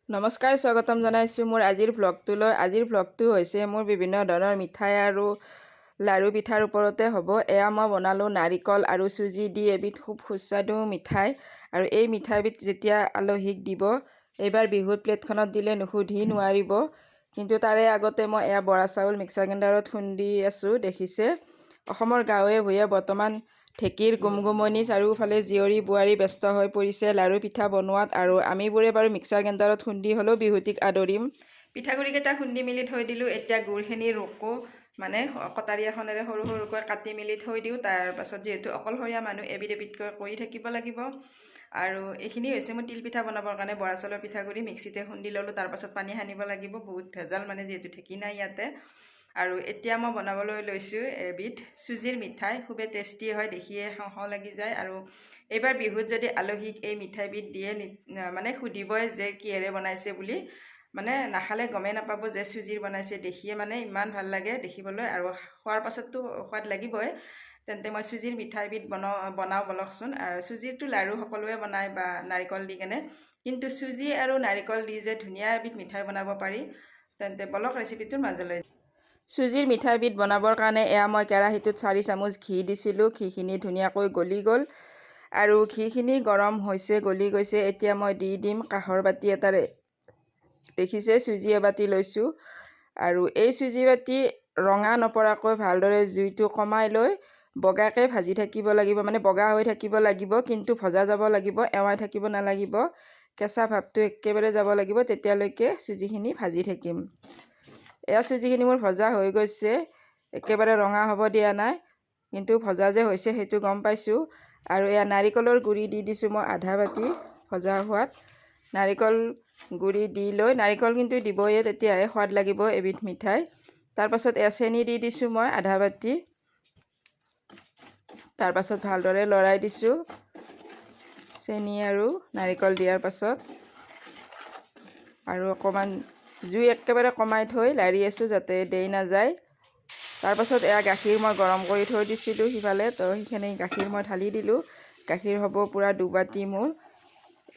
নমস্কাৰ, স্বাগতম জনাইছোঁ মোৰ আজিৰ ভ্লগটোলৈ। আজিৰ ভ্লগটো হৈছে মোৰ বিভিন্ন ধৰণৰ মিঠাই আৰু লাৰু পিঠাৰ ওপৰতে হ'ব। এয়া মই বনালোঁ নাৰিকল আৰু চুজি দি এবিধ খুব সুস্বাদু মিঠাই। আৰু এই মিঠাইবিধ যেতিয়া আলহীক দিব, এইবাৰ বিহুত প্লেটখনত দিলে নুসুধি নোৱাৰিব। কিন্তু তাৰে আগতে মই এয়া বৰা চাউল মিক্সাৰ গ্ৰাইণ্ডাৰত খুন্দি আছোঁ, দেখিছে। অসমৰ গাঁৱে ভূঞে বৰ্তমান ঢেঁকীৰ গুমগুমনি, চাৰিওফালে জীয়ৰী বোৱাৰী ব্যস্ত হৈ পৰিছে লাৰু পিঠা বনোৱাত। আৰু আমিবোৰে বাৰু মিক্সাৰ গ্ৰাইণ্ডাৰত খুন্দি হ'লেও বিহুটিক আদৰিম। পিঠাগুড়িকেইটা খুন্দি মেলি থৈ দিলোঁ। এতিয়া গুড়খিনি ৰুকো, মানে কটাৰী এখনেৰে সৰু সৰুকৈ কাটি মেলি থৈ দিওঁ। তাৰপাছত যিহেতু অকলশৰীয়া মানুহ, এবিধ এবিধকৈ কৰি থাকিব লাগিব। আৰু এইখিনি হৈছে মোৰ তিল পিঠা বনাবৰ কাৰণে বৰা চাউলৰ পিঠাগুড়ি মিক্সিতে খুন্দি ল'লোঁ। তাৰপাছত পানী সানিব লাগিব, বহুত ভেজাল, মানে যিহেতু ঢেঁকী নাই ইয়াতে। আৰু এতিয়া মই বনাবলৈ লৈছোঁ এবিধ চুজিৰ মিঠাই। খুবেই টেষ্টি হয়, দেখিয়ে খাওঁ খাওঁ লাগি যায়। আৰু এইবাৰ বিহুত যদি আলহীক এই মিঠাইবিধ দিয়ে, মানে সুধিবই যে কিহেৰে বনাইছে বুলি। মানে নাখালে গমেই নাপাব যে চুজিৰ বনাইছে, দেখিয়ে মানে ইমান ভাল লাগে দেখিবলৈ। আৰু খোৱাৰ পাছততো সোৱাদ লাগিবই। তেন্তে মই চুজিৰ মিঠাইবিধ বনাওঁ বলকচোন। চুজিৰটো লাড়ু সকলোৱে বনায় বা নাৰিকল দি কেনে, কিন্তু চুজি আৰু নাৰিকল দি যে ধুনীয়া এবিধ মিঠাই বনাব পাৰি, তেন্তে বলক ৰেচিপিটোৰ মাজলৈ। চুজিৰ মিঠাইবিধ বনাবৰ কাৰণে এয়া মই কেৰাহীটোত 4 চামুচ ঘি দিছিলোঁ। ঘিখিনি ধুনীয়াকৈ গলি গ'ল আৰু ঘিখিনি গৰম হৈছে, গলি গৈছে। এতিয়া মই দি দিম কাঁহৰ বাতি এটাৰে, দেখিছে, চুজি এবাতি লৈছোঁ। আৰু এই চুজি বাতি ৰঙা নপৰাকৈ ভালদৰে জুইটো কমাই লৈ বগাকৈ ভাজি থাকিব লাগিব, মানে বগা হৈ থাকিব লাগিব, কিন্তু ভজা যাব লাগিব, এৱাই থাকিব নালাগিব। কেঁচা ভাৱটো একেবাৰে যাব লাগিব, তেতিয়ালৈকে চুজিখিনি ভাজি থাকিম। এয়া চুজিখিনি মোৰ ভজা হৈ গৈছে, একেবাৰে ৰঙা হ'ব দিয়া নাই, কিন্তু ভজা যে হৈছে সেইটো গম পাইছোঁ। আৰু এয়া নাৰিকলৰ গুড়ি দি দিছোঁ মই আধা বাতি ভজা হোৱাত। নাৰিকল গুড়ি দি লৈ, নাৰিকল কিন্তু দিবয়ে, তেতিয়াহে সোৱাদ লাগিব এবিধ মিঠাই। তাৰপাছত এয়া চেনি দি দিছোঁ মই আধা বাতি। তাৰপাছত ভালদৰে লৰাই দিছোঁ চেনি আৰু নাৰিকল দিয়াৰ পাছত। আৰু অকণমান জুই একেবাৰে কমাই থৈ লাৰি আছোঁ যাতে দেই নাযায়। তাৰপাছত এয়া গাখীৰ মই গৰম কৰি থৈ দিছিলোঁ সিফালে, তো সেইখিনি গাখীৰ মই ঢালি দিলোঁ। গাখীৰ হ'ব পূৰা দুবাতি মোৰ।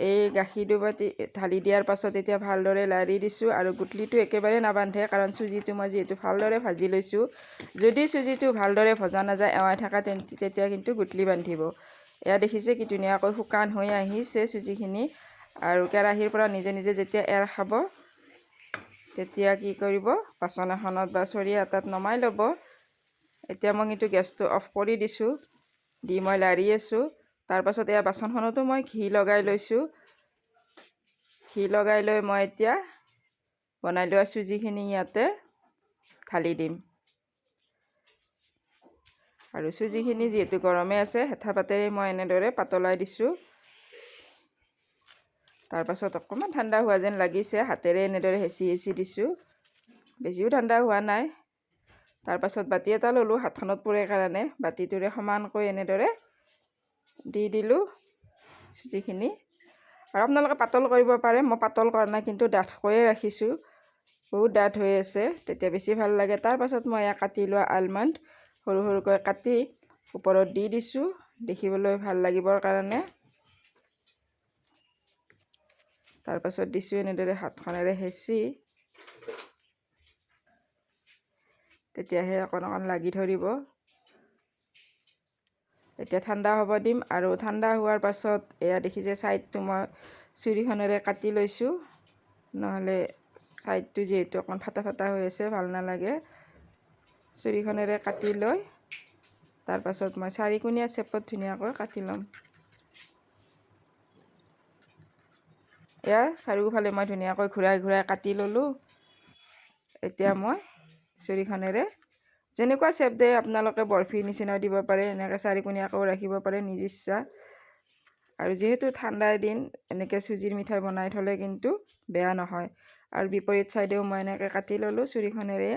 এই গাখীৰ দুবাতি ঢালি দিয়াৰ পাছত এতিয়া ভালদৰে লাৰি দিছোঁ। আৰু গুটলিটো একেবাৰে নাবান্ধে, কাৰণ চুজিটো মই যিহেতু ভালদৰে ভাজি লৈছোঁ। যদি চুজিটো ভালদৰে ভজা নাযায়, এৱাই থকা, তেতিয়া কিন্তু গুটলি বান্ধিব। এয়া দেখিছে কি ধুনীয়াকৈ শুকান হৈ আহিছে চুজিখিনি। আৰু কেৰাহীৰ পৰা নিজে নিজে যেতিয়া এৰ খাব, তেতিয়া কি কৰিব, বাচন এখনত বা চৰিয়া এটাত নমাই ল'ব। এতিয়া মই কিন্তু গেছটো অফ কৰি দিছোঁ, দি মই লাৰি আছোঁ। তাৰপাছত এয়া বাচনখনতো মই ঘি লগাই লৈছোঁ। ঘি লগাই লৈ মই এতিয়া বনাই লোৱা চুজিখিনি ইয়াতে ঢালি দিম। আৰু চুজিখিনি যিহেতু গৰমে আছে, হেঠা পাতেৰে মই এনেদৰে পাতলাই দিছোঁ। তাৰপাছত অকণমান ঠাণ্ডা হোৱা যেন লাগিছে, হাতেৰে এনেদৰে হেঁচি হেঁচি দিছোঁ, বেছিও ঠাণ্ডা হোৱা নাই। তাৰপাছত বাতি এটা ল'লোঁ হাতখনত পৰে কাৰণে, বাতিটোৰে সমানকৈ এনেদৰে দি দিলোঁ চুজিখিনি। আৰু আপোনালোকে পাতল কৰিব পাৰে, মই পাতল কৰা নাই, কিন্তু ডাঠকৈয়ে ৰাখিছোঁ, বহুত ডাঠ হৈ আছে, তেতিয়া বেছি ভাল লাগে। তাৰপাছত মই এয়া কাটি লোৱা আলমণ্ড সৰু সৰুকৈ কাটি ওপৰত দি দিছোঁ, দেখিবলৈ ভাল লাগিবৰ কাৰণে। তাৰপাছত দিছোঁ এনেদৰে হাতখনেৰে হেঁচি, তেতিয়াহে অকণ অকণ লাগি ধৰিব। এতিয়া ঠাণ্ডা হ'ব দিম। আৰু ঠাণ্ডা হোৱাৰ পাছত এয়া দেখিছে ছাইডটো মই চুৰিখনেৰে কাটি লৈছোঁ, নহ'লে ছাইডটো যিহেতু অকণ ফাটা ফাটা হৈ আছে, ভাল নালাগে। চুৰিখনেৰে কাটি লৈ তাৰপাছত মই চাৰিকোণীয়া চেপত ধুনীয়াকৈ কাটি ল'ম। এয়া চাৰিওফালে মই ধুনীয়াকৈ ঘূৰাই ঘূৰাই কাটি ল'লোঁ। এতিয়া মই চুৰিখনেৰে যেনেকুৱা চেপ দিয়ে আপোনালোকে বৰফিৰ নিচিনাও দিব পাৰে, এনেকৈ চাৰিকোণীয়াকৈও ৰাখিব পাৰে, নিজ ইচ্ছা। আৰু যিহেতু ঠাণ্ডাৰ দিন, এনেকৈ চুজিৰ মিঠাই বনাই থ'লে কিন্তু বেয়া নহয়। আৰু বিপৰীত চাইডেও মই এনেকৈ কাটি ল'লোঁ চুৰিখনেৰে।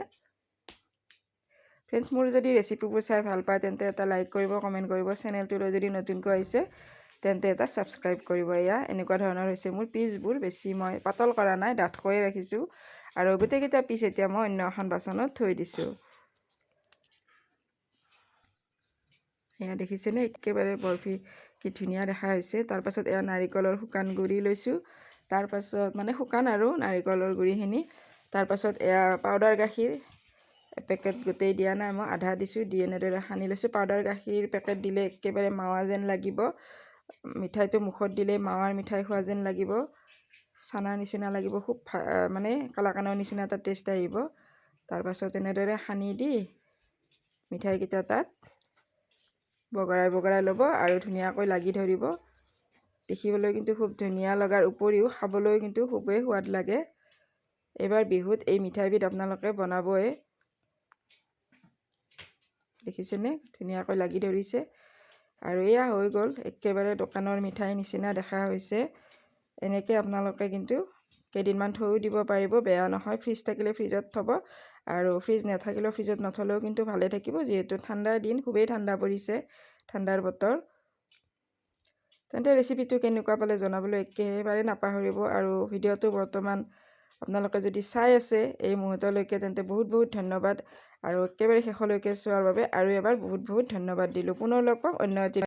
ফ্ৰেণ্ডছ, মোৰ যদি ৰেচিপিবোৰ চাই ভাল পায়, তেন্তে এটা লাইক কৰিব, কমেণ্ট কৰিব। চেনেলটোলৈ যদি নতুনকৈ আহিছে, তেন্তে এটা ছাবস্ক্ৰাইব কৰিব। এয়া এনেকুৱা ধৰণৰ হৈছে মোৰ পিচবোৰ, বেছি মই পাতল কৰা নাই, ডাঠকৈয়ে ৰাখিছোঁ। আৰু গোটেইকেইটা পিচ এতিয়া মই অন্য এখন বাচনত থৈ দিছোঁ। এয়া দেখিছেনে, একেবাৰে বৰফি কি ধুনীয়া দেখা হৈছে। তাৰপাছত এয়া নাৰিকলৰ শুকান গুড়ি লৈছোঁ, তাৰপাছত মানে শুকান আৰু নাৰিকলৰ গুড়িখিনি। তাৰপাছত এয়া পাউডাৰ গাখীৰ পেকেট গোটেই দিয়া নাই, মই আধা দিছোঁ, দি এনেদৰে সানি লৈছোঁ। পাউডাৰ গাখীৰ পেকেট দিলে একেবাৰে মাৱা যেন লাগিব, মিঠাইটো মুখত দিলেই মাৱাৰ মিঠাই খোৱা যেন লাগিব, চানাৰ নিচিনা লাগিব, খুব মানে কালাকানৰ নিচিনা এটা টেষ্ট আহিব। তাৰপাছত এনেদৰে সানি দি মিঠাইকেইটা তাত বগৰাই বগৰাই ল'ব আৰু ধুনীয়াকৈ লাগি ধৰিব। দেখিবলৈ কিন্তু খুব ধুনীয়া লগাৰ উপৰিও খাবলৈ কিন্তু খুবেই সোৱাদ লাগে। এইবাৰ বিহুত এই মিঠাইবিধ আপোনালোকে বনাবই। দেখিছেনে ধুনীয়াকৈ লাগি ধৰিছে। আৰু এয়া হৈ গ'ল, একেবাৰে দোকানৰ মিঠাই নিচিনা দেখা হৈছে। এনেকৈ আপোনালোকে কিন্তু কেইদিনমান থৈও দিব পাৰিব, বেয়া নহয়। ফ্ৰিজ থাকিলে ফ্ৰিজত থ'ব, আৰু ফ্ৰিজ নাথাকিলেও ফ্ৰিজত নথ'লেও কিন্তু ভালে থাকিব, যিহেতু ঠাণ্ডাৰ দিন, খুবেই ঠাণ্ডা পৰিছে, ঠাণ্ডাৰ বতৰ। তেন্তে ৰেচিপিটো কেনেকুৱা পালে জনাবলৈ একেবাৰে নাপাহৰিব। আৰু ভিডিঅ'টো বৰ্তমান আপোনালোকে যদি চাই আছে এই মুহূৰ্তলৈকে, তেন্তে বহুত বহুত ধন্যবাদ। আৰু একেবাৰে শেষলৈকে চোৱাৰ বাবে আৰু এবাৰ বহুত বহুত ধন্যবাদ দিলোঁ। পুনৰ লগ পাম অন্য এটি